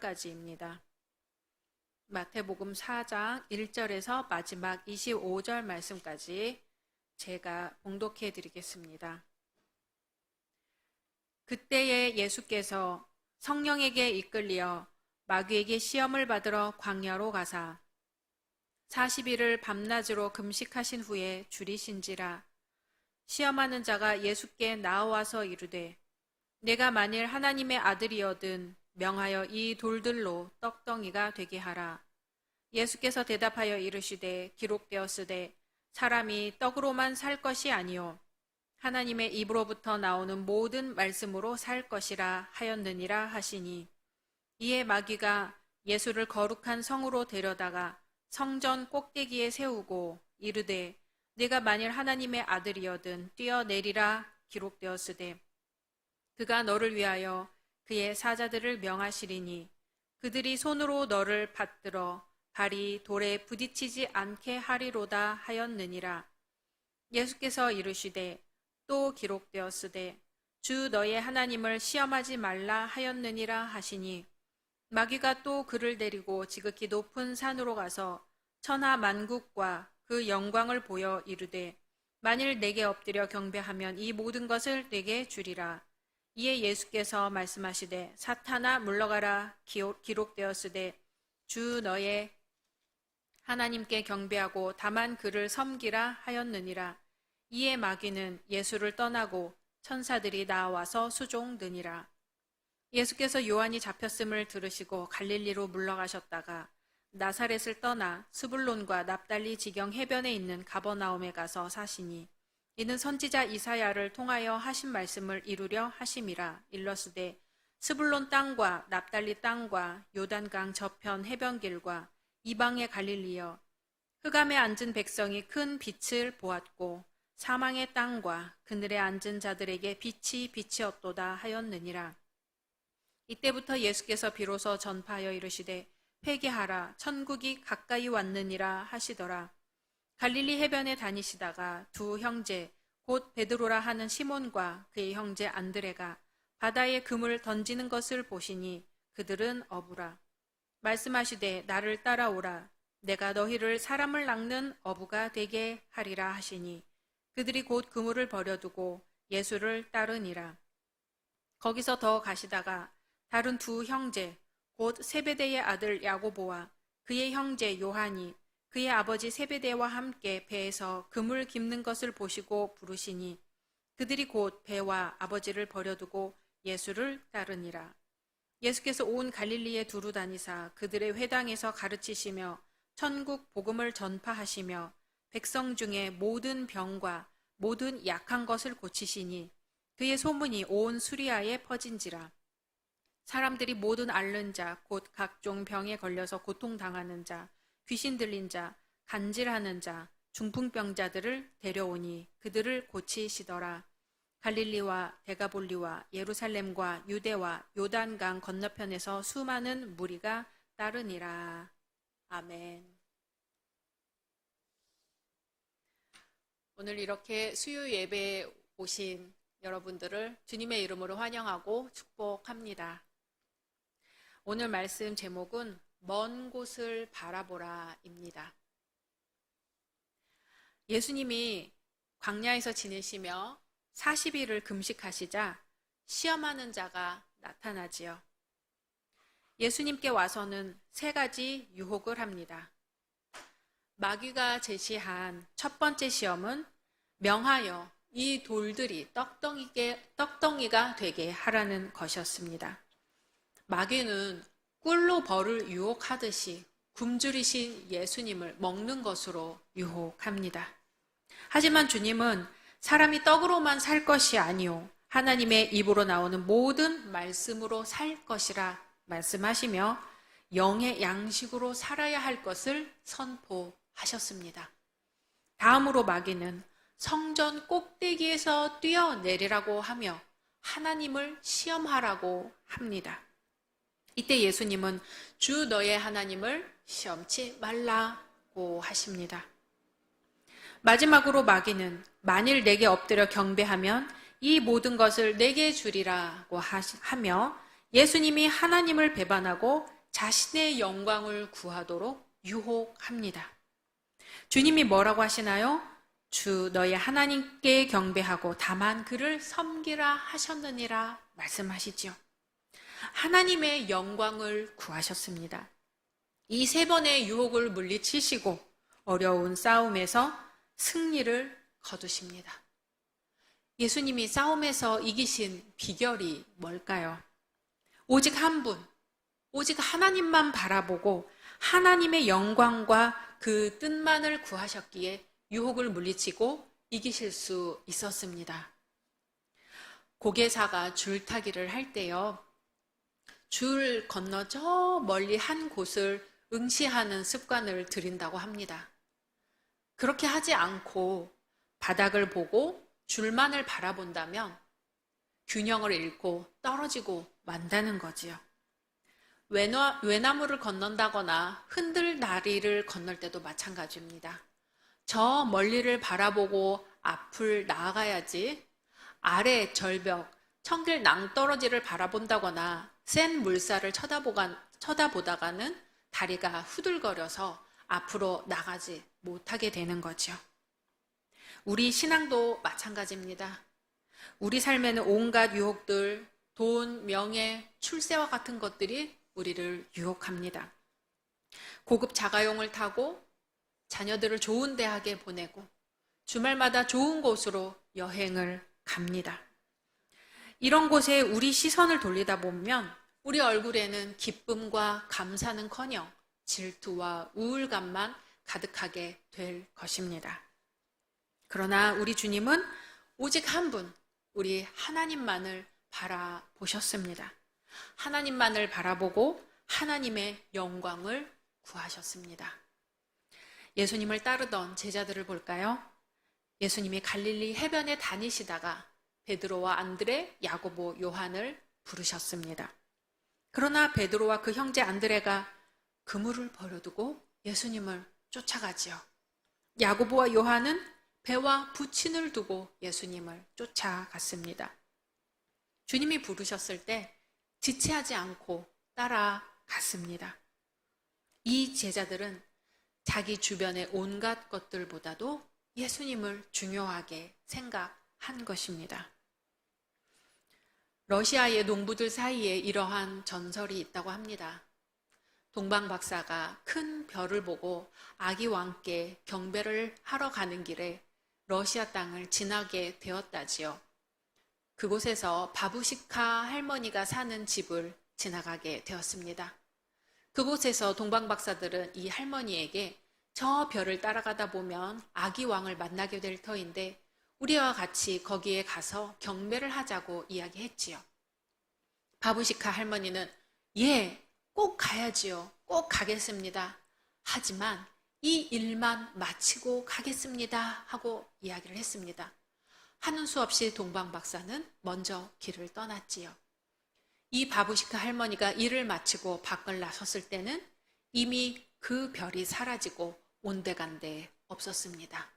9절까지입니다. 마태복음 4장 1절에서 마지막 25절 말씀까지 제가 봉독해 드리겠습니다. 그때에 예수께서 성령에게 이끌리어 마귀에게 시험을 받으러 광야로 가사 40일을 밤낮으로 금식하신 후에 줄이신지라. 시험하는 자가 예수께 나와서 이르되 내가 만일 하나님의 아들이거든 명하여 이 돌들로 떡덩이가 되게 하라. 예수께서 대답하여 이르시되 기록되었으되 사람이 떡으로만 살 것이 아니요 하나님의 입으로부터 나오는 모든 말씀으로 살 것이라 하였느니라 하시니, 이에 마귀가 예수를 거룩한 성으로 데려다가 성전 꼭대기에 세우고 이르되 네가 만일 하나님의 아들이거든 뛰어내리라. 기록되었으되 그가 너를 위하여 그의 사자들을 명하시리니 그들이 손으로 너를 받들어 발이 돌에 부딪히지 않게 하리로다 하였느니라. 예수께서 이르시되 또 기록되었으되 주 너의 하나님을 시험하지 말라 하였느니라 하시니, 마귀가 또 그를 데리고 지극히 높은 산으로 가서 천하 만국과 그 영광을 보여 이르되 만일 내게 엎드려 경배하면 이 모든 것을 내게 주리라. 이에 예수께서 말씀하시되 사탄아 물러가라. 기록되었으되 주 너의 하나님께 경배하고 다만 그를 섬기라 하였느니라. 이에 마귀는 예수를 떠나고 천사들이 나와서 수종드니라. 예수께서 요한이 잡혔음을 들으시고 갈릴리로 물러가셨다가 나사렛을 떠나 스불론과 납달리 지경 해변에 있는 가버나움에 가서 사시니, 이는 선지자 이사야를 통하여 하신 말씀을 이루려 하심이라. 일러스되 스불론 땅과 납달리 땅과 요단강 저편 해변길과 이방의 갈릴리여, 흑암에 앉은 백성이 큰 빛을 보았고 사망의 땅과 그늘에 앉은 자들에게 빛이 비치었도다 하였느니라. 이때부터 예수께서 비로소 전파하여 이르시되 회개하라. 천국이 가까이 왔느니라 하시더라. 갈릴리 해변에 다니시다가 두 형제 곧 베드로라 하는 시몬과 그의 형제 안드레가 바다에 그물 던지는 것을 보시니 그들은 어부라. 말씀하시되 나를 따라오라. 내가 너희를 사람을 낚는 어부가 되게 하리라 하시니, 그들이 곧 그물을 버려두고 예수를 따르니라. 거기서 더 가시다가 다른 두 형제 곧 세베대의 아들 야고보와 그의 형제 요한이 그의 아버지 세베대와 함께 배에서 그물 깁는 것을 보시고 부르시니, 그들이 곧 배와 아버지를 버려두고 예수를 따르니라. 예수께서 온 갈릴리에 두루 다니사 그들의 회당에서 가르치시며 천국 복음을 전파하시며 백성 중에 모든 병과 모든 약한 것을 고치시니, 그의 소문이 온 수리아에 퍼진지라. 사람들이 모든 앓는 자 곧 각종 병에 걸려서 고통당하는 자, 귀신 들린 자, 간질하는 자, 중풍병자들을 데려오니 그들을 고치시더라. 갈릴리와 데가볼리와 예루살렘과 유대와 요단강 건너편에서 수많은 무리가 따르니라. 아멘. 오늘 이렇게 수요 예배에 오신 여러분들을 주님의 이름으로 환영하고 축복합니다. 오늘 말씀 제목은 먼 곳을 바라보라입니다. 예수님이 광야에서 지내시며 40일을 금식하시자 시험하는 자가 나타나지요. 예수님께 와서는 세 가지 유혹을 합니다. 마귀가 제시한 첫 번째 시험은 명하여 이 돌들이 떡덩이가 되게 하라는 것이었습니다. 마귀는 꿀로 벌을 유혹하듯이 굶주리신 예수님을 먹는 것으로 유혹합니다. 하지만 주님은 사람이 떡으로만 살 것이 아니요 하나님의 입으로 나오는 모든 말씀으로 살 것이라 말씀하시며 영의 양식으로 살아야 할 것을 선포하셨습니다. 다음으로 마귀는 성전 꼭대기에서 뛰어내리라고 하며 하나님을 시험하라고 합니다. 이때 예수님은 주 너의 하나님을 시험치 말라고 하십니다. 마지막으로 마귀는 만일 내게 엎드려 경배하면 이 모든 것을 내게 주리라고 하며 예수님이 하나님을 배반하고 자신의 영광을 구하도록 유혹합니다. 주님이 뭐라고 하시나요? 주 너희 하나님께 경배하고 다만 그를 섬기라 하셨느니라 말씀하시지요. 하나님의 영광을 구하셨습니다. 이 3번의 유혹을 물리치시고 어려운 싸움에서 승리를 거두십니다. 예수님이 싸움에서 이기신 비결이 뭘까요? 오직 한 분, 오직 하나님만 바라보고 하나님의 영광과 그 뜻만을 구하셨기에 유혹을 물리치고 이기실 수 있었습니다. 고개사가 줄타기를 할 때요, 줄 건너 저 멀리 한 곳을 응시하는 습관을 들인다고 합니다. 그렇게 하지 않고 바닥을 보고 줄만을 바라본다면 균형을 잃고 떨어지고 만다는 거지요. 외나무를 건넌다거나 흔들 다리를 건널 때도 마찬가지입니다. 저 멀리를 바라보고 앞을 나아가야지 아래 절벽, 청길 낭떠러지를 바라본다거나 센 물살을 쳐다보다가는 다리가 후들거려서 앞으로 나가지 못하게 되는 거죠. 우리 신앙도 마찬가지입니다. 우리 삶에는 온갖 유혹들, 돈, 명예, 출세와 같은 것들이 우리를 유혹합니다. 고급 자가용을 타고 자녀들을 좋은 대학에 보내고 주말마다 좋은 곳으로 여행을 갑니다. 이런 곳에 우리 시선을 돌리다 보면 우리 얼굴에는 기쁨과 감사는커녕 질투와 우울감만 가득하게 될 것입니다. 그러나 우리 주님은 오직 한 분, 우리 하나님만을 바라보셨습니다. 하나님만을 바라보고 하나님의 영광을 구하셨습니다. 예수님을 따르던 제자들을 볼까요? 예수님이 갈릴리 해변에 다니시다가 베드로와 안드레, 야고보, 요한을 부르셨습니다. 그러나 베드로와 그 형제 안드레가 그물을 버려두고 예수님을 쫓아가지요. 야고보와 요한은 배와 부친을 두고 예수님을 쫓아갔습니다. 주님이 부르셨을 때 지체하지 않고 따라갔습니다. 이 제자들은 자기 주변의 온갖 것들보다도 예수님을 중요하게 생각한 것입니다. 러시아의 농부들 사이에 이러한 전설이 있다고 합니다. 동방 박사가 큰 별을 보고 아기 왕께 경배를 하러 가는 길에 러시아 땅을 지나게 되었다지요. 그곳에서 바부시카 할머니가 사는 집을 지나가게 되었습니다. 그곳에서 동방 박사들은 이 할머니에게 저 별을 따라가다 보면 아기 왕을 만나게 될 터인데 우리와 같이 거기에 가서 경배를 하자고 이야기했지요. 바부시카 할머니는 예, 꼭 가야지요. 꼭 가겠습니다. 하지만 이 일만 마치고 가겠습니다 하고 이야기를 했습니다. 하는 수 없이 동방 박사는 먼저 길을 떠났지요. 이 바부시카 할머니가 일을 마치고 밖을 나섰을 때는 이미 그 별이 사라지고 온데간데 없었습니다.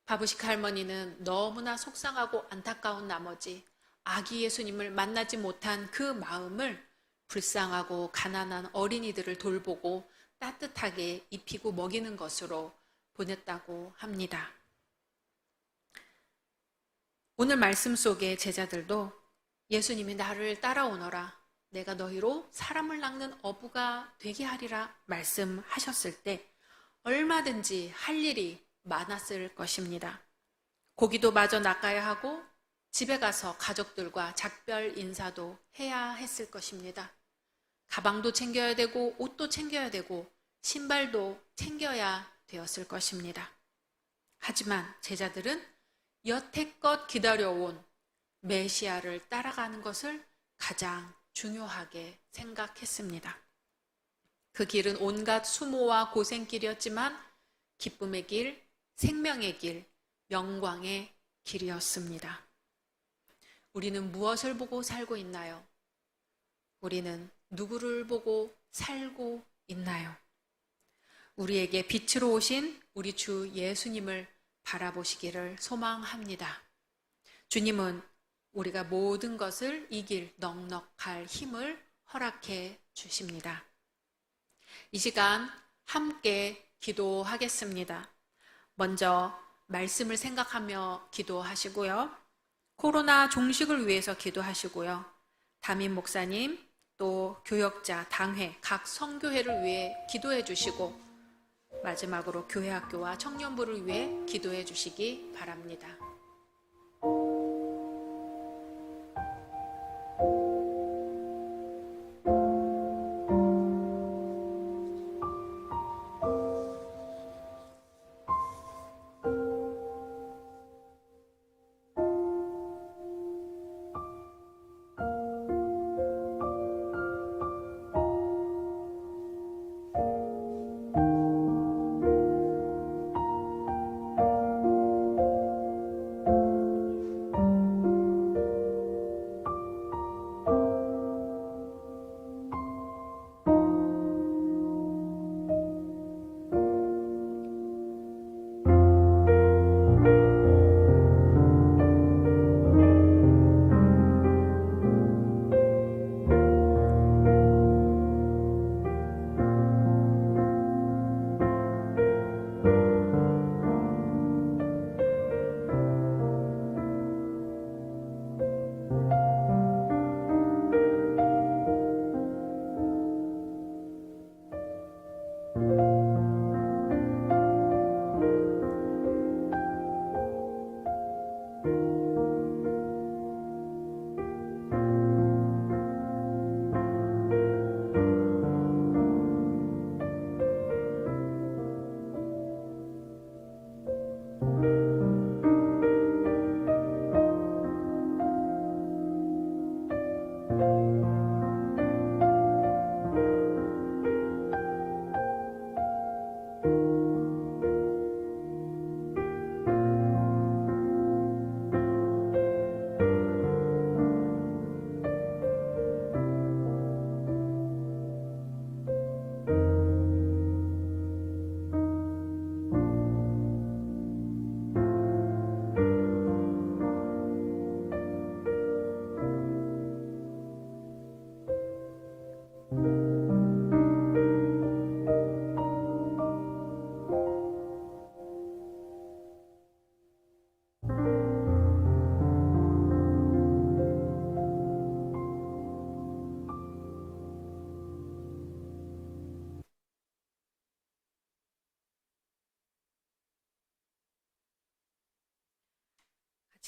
바부시카 할머니는 너무나 속상하고 안타까운 나머지 아기 예수님을 만나지 못한 그 마음을 불쌍하고 가난한 어린이들을 돌보고 따뜻하게 입히고 먹이는 것으로 보냈다고 합니다. 오늘 말씀 속의 제자들도 예수님이 나를 따라오너라, 내가 너희로 사람을 낚는 어부가 되게 하리라 말씀하셨을 때 얼마든지 할 일이 많았을 것입니다. 고기도 마저 낚아야 하고 집에 가서 가족들과 작별 인사도 해야 했을 것입니다. 가방도 챙겨야 되고 옷도 챙겨야 되고 신발도 챙겨야 되었을 것입니다. 하지만 제자들은 여태껏 기다려온 메시아를 따라가는 것을 가장 중요하게 생각했습니다. 그 길은 온갖 수모와 고생길이었지만 기쁨의 길, 생명의 길, 영광의 길이었습니다. 우리는 무엇을 보고 살고 있나요? 우리는 누구를 보고 살고 있나요? 우리에게 빛으로 오신 우리 주 예수님을 바라보시기를 소망합니다. 주님은 우리가 모든 것을 이길 넉넉할 힘을 허락해 주십니다. 이 시간 함께 기도하겠습니다. 먼저 말씀을 생각하며 기도하시고요. 코로나 종식을 위해서 기도하시고요. 담임 목사님, 또 교역자, 당회, 각 선교회를 위해 기도해 주시고 마지막으로 교회 학교와 청년부를 위해 기도해 주시기 바랍니다.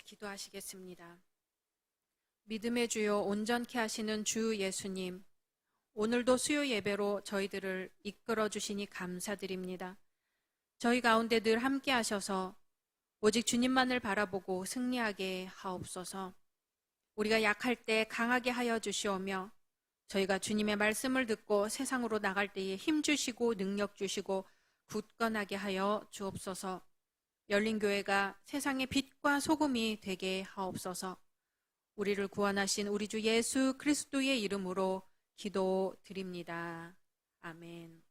같이 기도하시겠습니다. 믿음의 주요 온전케 하시는 주 예수님, 오늘도 수요 예배로 저희들을 이끌어 주시니 감사드립니다. 저희 가운데 늘 함께 하셔서 오직 주님만을 바라보고 승리하게 하옵소서. 우리가 약할 때 강하게 하여 주시오며 저희가 주님의 말씀을 듣고 세상으로 나갈 때에 힘 주시고 능력 주시고 굳건하게 하여 주옵소서. 열린교회가 세상의 빛과 소금이 되게 하옵소서. 우리를 구원하신 우리 주 예수 그리스도의 이름으로 기도드립니다. 아멘.